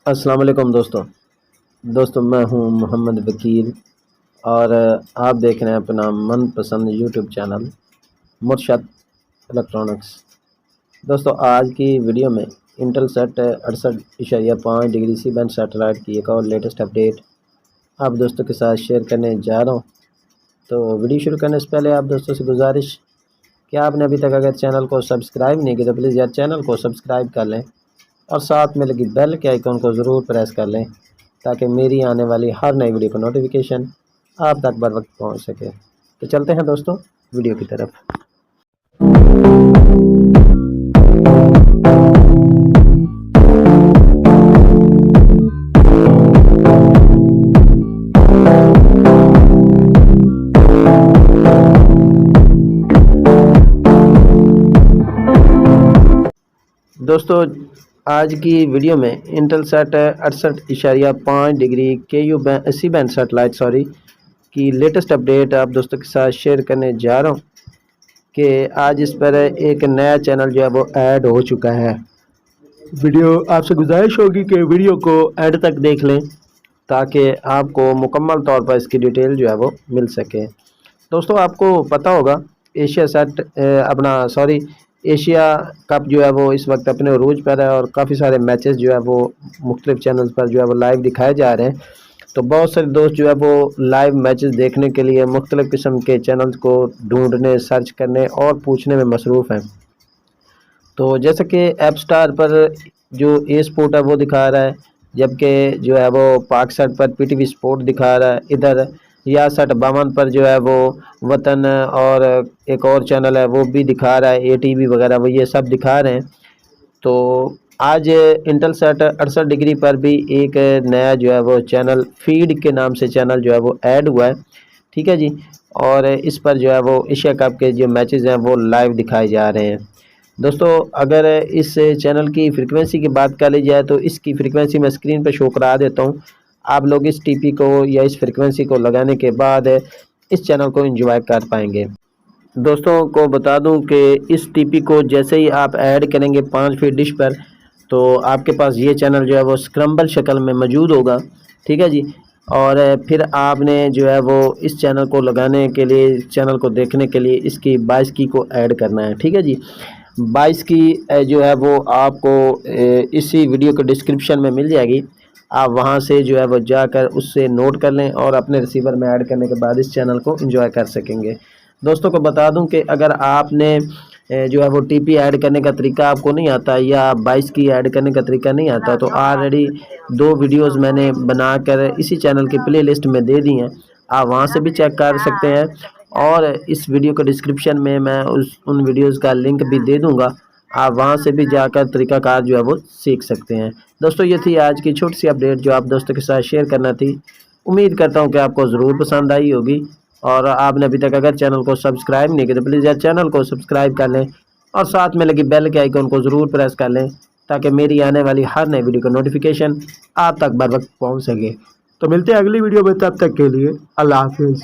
अस्सलाम वालेकुम दोस्तों मैं हूं मोहम्मद वकील और आप देख रहे हैं अपना मनपसंद यूट्यूब चैनल मुर्शद इलेक्ट्रॉनिक्स। दोस्तों आज की वीडियो में Intelsat 68.5 degree C band satellite की एक और लेटेस्ट अपडेट आप दोस्तों के साथ शेयर करने जा रहा हूं। तो वीडियो शुरू करने से पहले आप दोस्तों से गुजारिश कि आपने अभी तक अगर चैनल को सब्सक्राइब नहीं किया तो प्लीज़ यार चैनल को सब्सक्राइब कर लें और साथ में लगी बेल के आइकन को ज़रूर प्रेस कर लें ताकि मेरी आने वाली हर नई वीडियो का नोटिफिकेशन आप तक बर वक्त पहुँच सके। तो चलते हैं दोस्तों वीडियो की तरफ। दोस्तों आज की वीडियो में Intelsat 68.5 degree KU C band satellite की लेटेस्ट अपडेट आप दोस्तों के साथ शेयर करने जा रहा हूं कि आज इस पर एक नया चैनल जो है वो ऐड हो चुका है। वीडियो आपसे गुजारिश होगी कि वीडियो को एंड तक देख लें ताकि आपको मुकम्मल तौर पर इसकी डिटेल जो है वो मिल सके। दोस्तों आपको पता होगा एशिया कप जो है वो इस वक्त अपने अरूज पर है और काफ़ी सारे मैचेस जो है वो मुख्तलिफ चैनल्स पर जो है वो लाइव दिखाए जा रहे हैं। तो बहुत सारे दोस्त जो है वो लाइव मैचेस देखने के लिए मुख्तलिफ किस्म के चैनल्स को ढूंढने, सर्च करने और पूछने में मसरूफ़ हैं। तो जैसे कि ऐप स्टार पर जो ए स्पोर्ट है वो दिखा रहा है, जबकि जो है वो पाकसेट पर PTV स्पोर्ट दिखा रहा है। इधर यासठ 52 पर जो है वो वतन और एक और चैनल है वो भी दिखा रहा है, ATV वगैरह वो ये सब दिखा रहे हैं। तो आज इंटेलसेट 68 डिग्री पर भी एक नया जो है वो चैनल फीड के नाम से चैनल जो है वो ऐड हुआ है, ठीक है जी। और इस पर जो है वो एशिया कप के जो मैचेस हैं वो लाइव दिखाए जा रहे हैं। दोस्तों अगर इस चैनल की फ्रीक्वेंसी की बात कर ली जाए तो इसकी फ्रीक्वेंसी मैं स्क्रीन पर शो करा देता हूँ। आप लोग इस TP को या इस फ्रीक्वेंसी को लगाने के बाद इस चैनल को एंजॉय कर पाएंगे। दोस्तों को बता दूं कि इस TP को जैसे ही आप ऐड करेंगे 5 फीट डिश पर तो आपके पास ये चैनल जो है वो स्क्रम्बल शक्ल में मौजूद होगा, ठीक है जी। और फिर आपने जो है वो इस चैनल को लगाने के लिए, चैनल को देखने के लिए इसकी 22 की को ऐड करना है, ठीक है जी। 22 की जो है वो आपको इसी वीडियो के डिस्क्रिप्शन में मिल जाएगी। आप वहां से जो है वो जाकर उससे नोट कर लें और अपने रिसीवर में ऐड करने के बाद इस चैनल को एंजॉय कर सकेंगे। दोस्तों को बता दूं कि अगर आपने जो है वो TP ऐड करने का तरीका आपको नहीं आता या 22 की ऐड करने का तरीका नहीं आता तो ऑलरेडी 2 वीडियोस मैंने बनाकर इसी चैनल की प्लेलिस्ट में दे दी हैं, आप वहां से भी चेक कर सकते हैं। और इस वीडियो के डिस्क्रिप्शन में मैं उन वीडियोज़ का लिंक भी दे दूँगा, आप वहां से भी जाकर तरीक़ाकार जो है वो सीख सकते हैं। दोस्तों ये थी आज की छोटी सी अपडेट जो आप दोस्तों के साथ शेयर करना थी। उम्मीद करता हूं कि आपको ज़रूर पसंद आई होगी और आपने अभी तक अगर चैनल को सब्सक्राइब नहीं किया तो प्लीज़ यार चैनल को सब्सक्राइब कर लें और साथ में लगी बेल के आइकन को ज़रूर प्रेस कर लें ताकि मेरी आने वाली हर नई वीडियो का नोटिफिकेशन आप तक बर वक्त पहुँच सके। तो मिलते हैं अगली वीडियो में, तब तक के लिए अल्लाह हाफिज़।